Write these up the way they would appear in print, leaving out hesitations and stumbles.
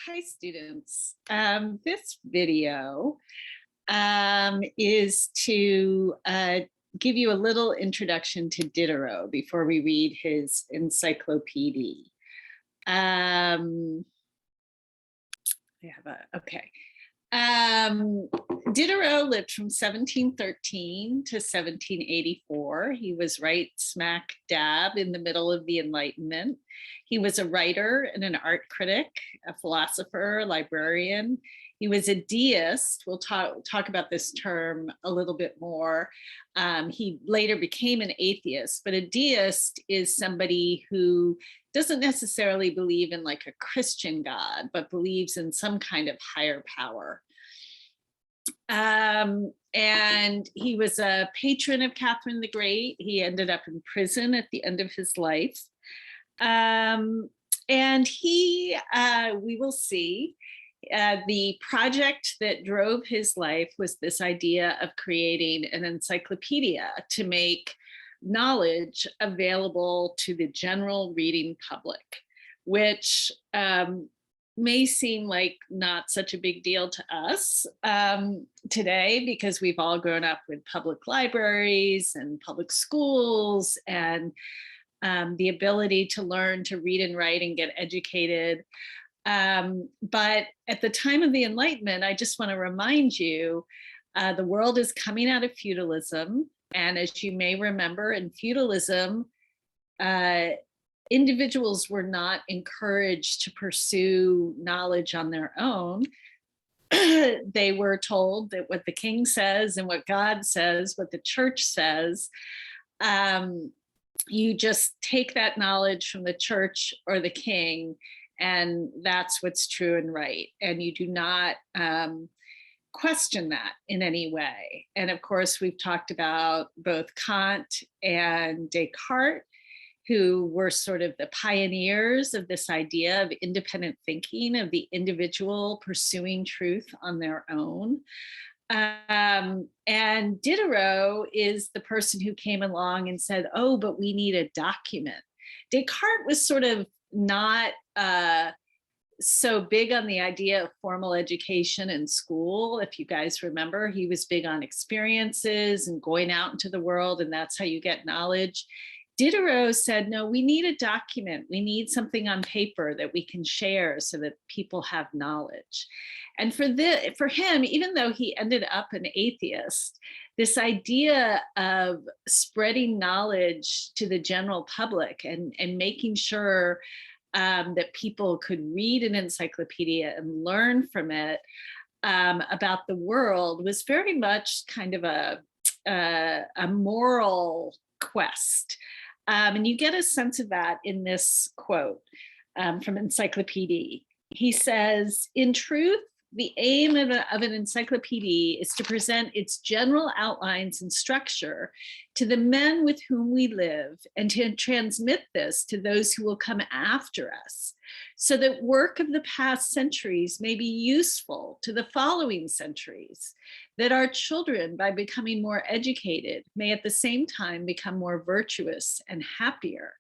Hi, students. This video is to give you a little introduction to Diderot before we read his encyclopedia. Okay. Diderot lived from 1713 to 1784. He was right smack dab in the middle of the Enlightenment. He was a writer and an art critic, a philosopher, a librarian. He was a deist. We'll talk about this term a little bit more. He later became an atheist, but a deist is somebody who doesn't necessarily believe in like a Christian God, but believes in some kind of higher power. And he was a patron of Catherine the Great. He ended up in prison at the end of his life. And he, we will see, the project that drove his life was this idea of creating an encyclopedia to make knowledge available to the general reading public, which may seem like not such a big deal to us today, because we've all grown up with public libraries and public schools and the ability to learn to read and write and get educated. But at the time of the Enlightenment, I just want to remind you, the world is coming out of feudalism. And as you may remember, in feudalism, individuals were not encouraged to pursue knowledge on their own. They were told that what the king says and what God says, what the church says, you just take that knowledge from the church or the king, and that's what's true and right. And you do not question that in any way. And of course, we've talked about both Kant and Descartes, who were sort of the pioneers of this idea of independent thinking, of the individual pursuing truth on their own. And Diderot is the person who came along and said, oh, but we need a document. Descartes was sort of not so big on the idea of formal education in school. If you guys remember, he was big on experiences and going out into the world, and that's how you get knowledge. Diderot said, no, we need a document. We need something on paper that we can share so that people have knowledge. And for him, even though he ended up an atheist, this idea of spreading knowledge to the general public and making sure that people could read an encyclopedia and learn from it about the world was very much kind of a moral quest. And you get a sense of that in this quote from Encyclopedia. He says, in truth, the aim of an encyclopedia is to present its general outlines and structure to the men with whom we live, and to transmit this to those who will come after us, so that work of the past centuries may be useful to the following centuries, that our children, by becoming more educated, may at the same time become more virtuous and happier,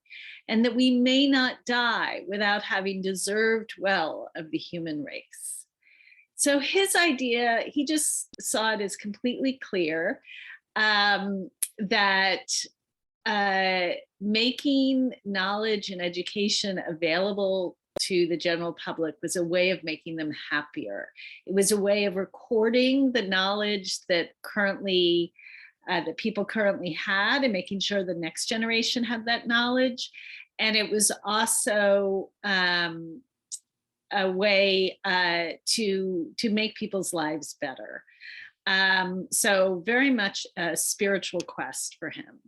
and that we may not die without having deserved well of the human race. So his idea, he just saw it as completely clear that making knowledge and education available to the general public was a way of making them happier. It was a way of recording the knowledge that that people currently had, and making sure the next generation had that knowledge. And it was also a way to make people's lives better. So very much a spiritual quest for him.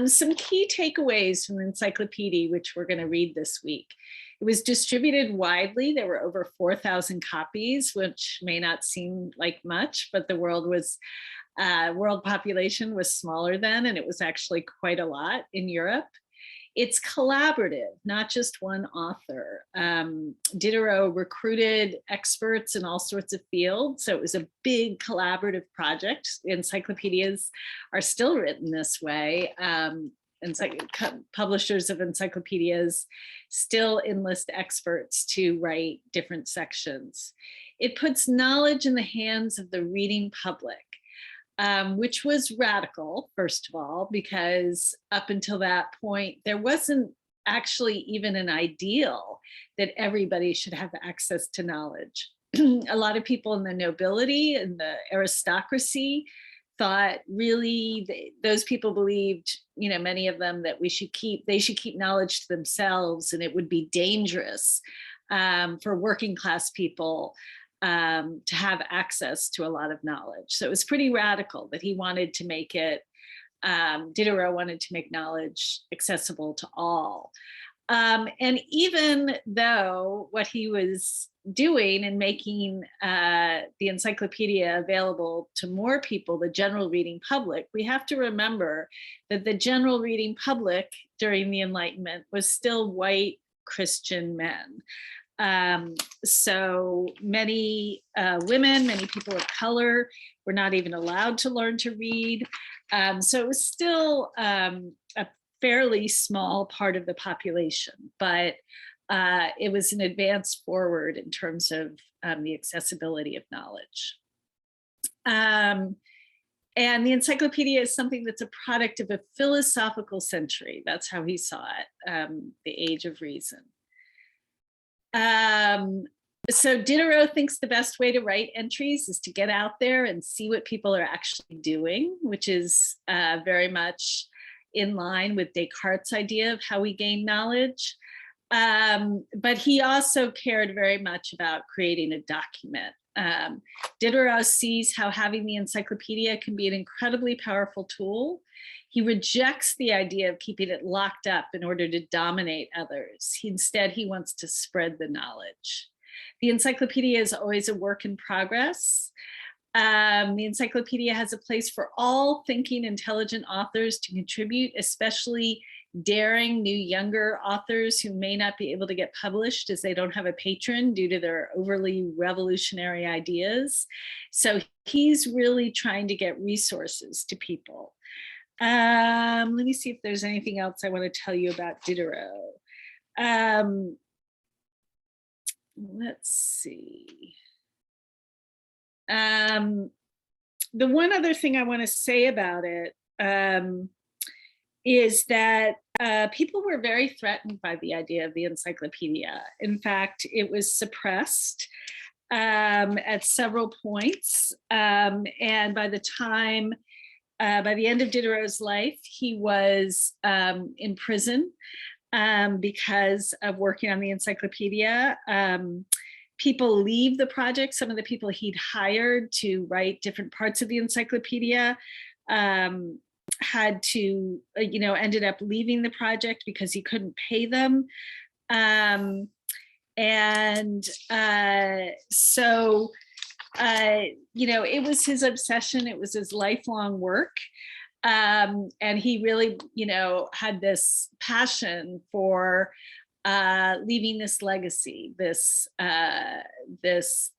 Some key takeaways from the encyclopedia, which we're going to read this week. It was distributed widely. There were over 4,000 copies, which may not seem like much, but the world population was smaller then, and it was actually quite a lot in Europe. It's collaborative, not just one author. Diderot recruited experts in all sorts of fields, so it was a big collaborative project. Encyclopedias are still written this way. publishers of encyclopedias still enlist experts to write different sections. It puts knowledge in the hands of the reading public, which was radical, first of all, because up until that point, there wasn't actually even an ideal that everybody should have access to knowledge. A lot of people in the nobility and the aristocracy thought really those people believed, many of them, that they should keep knowledge to themselves, and it would be dangerous for working class people to have access to a lot of knowledge. So it was pretty radical that he wanted to make it, Diderot wanted to make knowledge accessible to all. And even though what he was doing and making the encyclopedia available to more people, the general reading public, we have to remember that the general reading public during the Enlightenment was still white Christian men. So many women, many people of color were not even allowed to learn to read. So it was still a fairly small part of the population, but it was an advance forward in terms of the accessibility of knowledge. And the encyclopedia is something that's a product of a philosophical century. That's how he saw it, the age of reason. So Diderot thinks the best way to write entries is to get out there and see what people are actually doing, which is very much in line with Descartes' idea of how we gain knowledge. But he also cared very much about creating a document. Diderot sees how having the encyclopedia can be an incredibly powerful tool. He rejects the idea of keeping it locked up in order to dominate others. Instead, he wants to spread the knowledge. The encyclopedia is always a work in progress. The encyclopedia has a place for all thinking, intelligent authors to contribute, especially daring new younger authors who may not be able to get published as they don't have a patron due to their overly revolutionary ideas. So he's really trying to get resources to people. Let me see if there's anything else I want to tell you about Diderot. Let's see. The one other thing I want to say about it is that people were very threatened by the idea of the encyclopedia. In fact, it was suppressed at several points. And by the end of Diderot's life, he was in prison because of working on the encyclopedia. People leave the project. Some of the people he'd hired to write different parts of the encyclopedia had to, ended up leaving the project because he couldn't pay them. So it was his obsession. It was his lifelong work. And he really, had this passion for leaving this legacy, this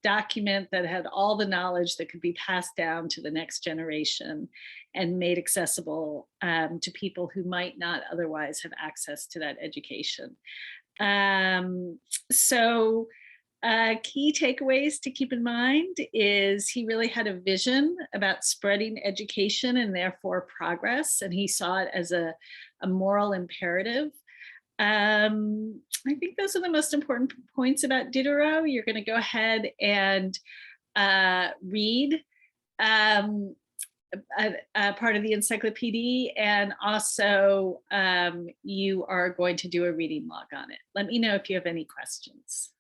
document that had all the knowledge that could be passed down to the next generation and made accessible to people who might not otherwise have access to that education. Key takeaways to keep in mind is he really had a vision about spreading education and therefore progress, and he saw it as a moral imperative. I think those are the most important points about Diderot. You're going to go ahead and read a part of the encyclopedia, and also you are going to do a reading log on it. Let me know if you have any questions.